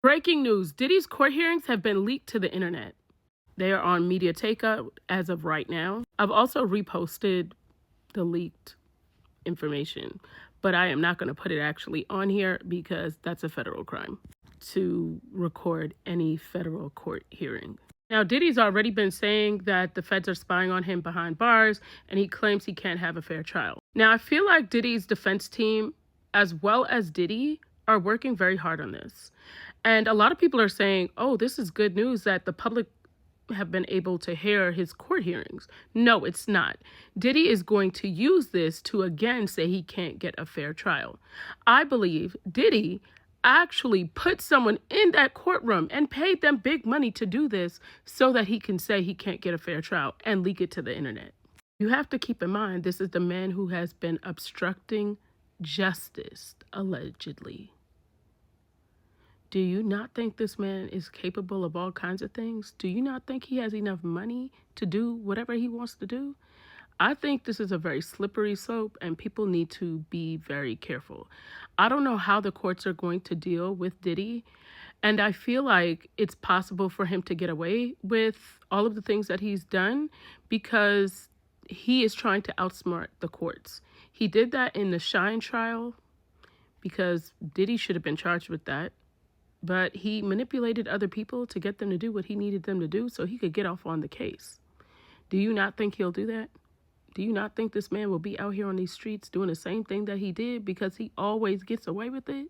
Breaking news. Diddy's court hearings have been leaked to the internet. They are on Media Takeout as of right now. I've also reposted the leaked information, but I am not going to put it actually on here because that's a federal crime to record any federal court hearing. Now, Diddy's already been saying that the feds are spying on him behind bars, and he claims he can't have a fair trial. Now, I feel like Diddy's defense team, as well as Diddy, are working very hard on this. And a lot of people are saying, oh, this is good news that the public have been able to hear his court hearings. No, it's not. Diddy is going to use this to again say he can't get a fair trial. I believe Diddy actually put someone in that courtroom and paid them big money to do this so that he can say he can't get a fair trial and leak it to the internet. You have to keep in mind, this is the man who has been obstructing justice, allegedly. Do you not think this man is capable of all kinds of things? Do you not think he has enough money to do whatever he wants to do? I think this is a very slippery slope and people need to be very careful. I don't know how the courts are going to deal with Diddy, and I feel like it's possible for him to get away with all of the things that he's done because he is trying to outsmart the courts. He did that in the Shine trial because Diddy should have been charged with that. But he manipulated other people to get them to do what he needed them to do so he could get off on the case. Do you not think he'll do that? Do you not think this man will be out here on these streets doing the same thing that he did because he always gets away with it?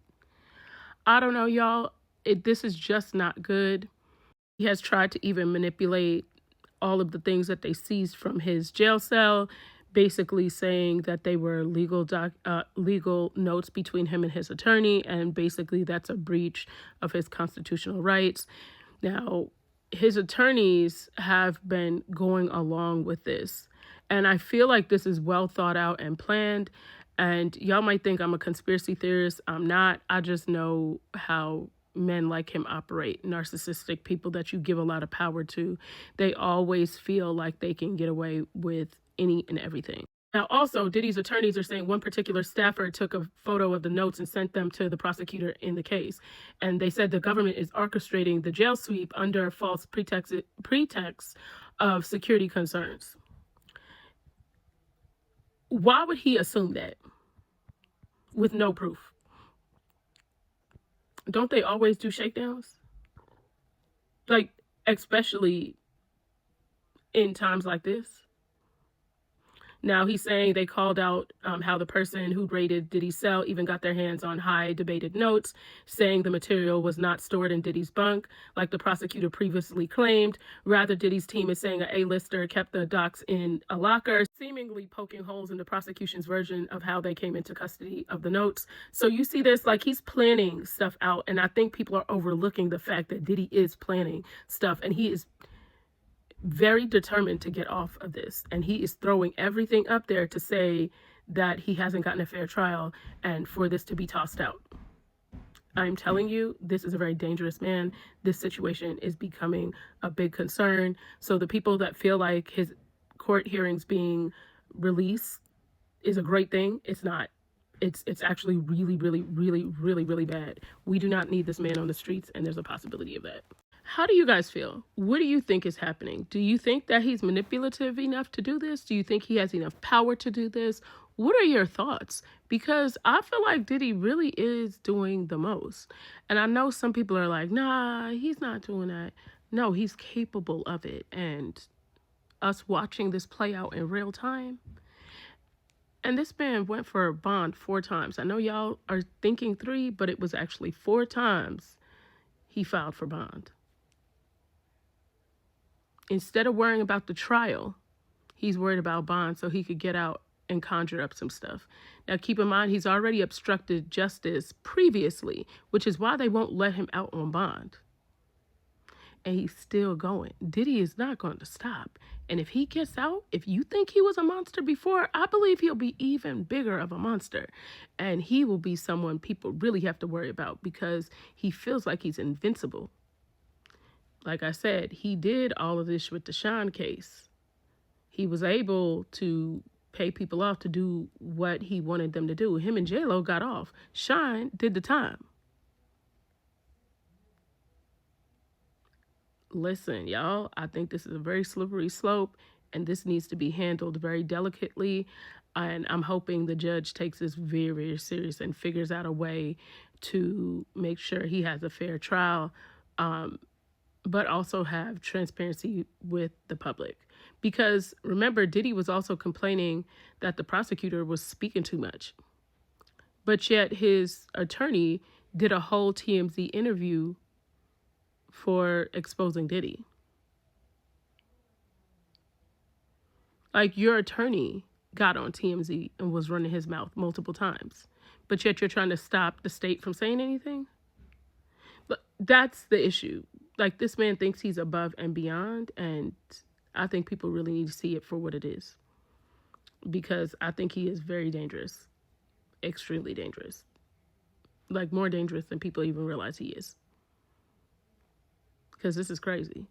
I don't know, y'all. This is just not good. He has tried to even manipulate all of the things that they seized from his jail cell, basically saying that they were legal notes between him and his attorney, and basically that's a breach of his constitutional rights. Now, his attorneys have been going along with this, and I feel like this is well thought out and planned, and y'all might think I'm a conspiracy theorist. I'm not. I just know how men like him operate. Narcissistic people that you give a lot of power to, they always feel like they can get away with any and everything. Now, also, Diddy's attorneys are saying one particular staffer took a photo of the notes and sent them to the prosecutor in the case. And they said the government is orchestrating the jail sweep under false pretext of security concerns. Why would he assume that with no proof? Don't they always do shakedowns? Like, especially in times like this. Now, he's saying they called out how the person who raided Diddy's cell even got their hands on high debated notes, saying the material was not stored in Diddy's bunk, like the prosecutor previously claimed. Rather, Diddy's team is saying an A-lister kept the docs in a locker, seemingly poking holes in the prosecution's version of how they came into custody of the notes. So you see this, like, he's planning stuff out, and I think people are overlooking the fact that Diddy is planning stuff, and he is very determined to get off of this, and he is throwing everything up there to say that he hasn't gotten a fair trial and for this to be tossed out. I'm telling you, this is a very dangerous man. This situation is becoming a big concern. So the people that feel like his court hearings being released is a great thing, it's not. It's actually really, really, really, really, really bad. We do not need this man on the streets, and there's a possibility of that. How do you guys feel? What do you think is happening? Do you think that he's manipulative enough to do this? Do you think he has enough power to do this? What are your thoughts? Because I feel like Diddy really is doing the most. And I know some people are like, nah, he's not doing that. No, he's capable of it. And us watching this play out in real time. And this man went for a bond 4 times. I know y'all are thinking 3, but it was actually 4 times he filed for bond. Instead of worrying about the trial, he's worried about bond so he could get out and conjure up some stuff. Now, keep in mind, he's already obstructed justice previously, which is why they won't let him out on bond. And he's still going. Diddy is not going to stop. And if he gets out, if you think he was a monster before, I believe he'll be even bigger of a monster. And he will be someone people really have to worry about because he feels like he's invincible. Like I said, he did all of this with the Shine case. He was able to pay people off to do what he wanted them to do. Him and J-Lo got off. Shine did the time. Listen, y'all, I think this is a very slippery slope and this needs to be handled very delicately. And I'm hoping the judge takes this very, very serious and figures out a way to make sure he has a fair trial, but also have transparency with the public. Because remember, Diddy was also complaining that the prosecutor was speaking too much. But yet his attorney did a whole TMZ interview for exposing Diddy. Like, your attorney got on TMZ and was running his mouth multiple times, but yet you're trying to stop the state from saying anything? But that's the issue. Like, this man thinks he's above and beyond, and I think people really need to see it for what it is. Because I think he is very dangerous. Extremely dangerous. Like, more dangerous than people even realize he is. Because this is crazy.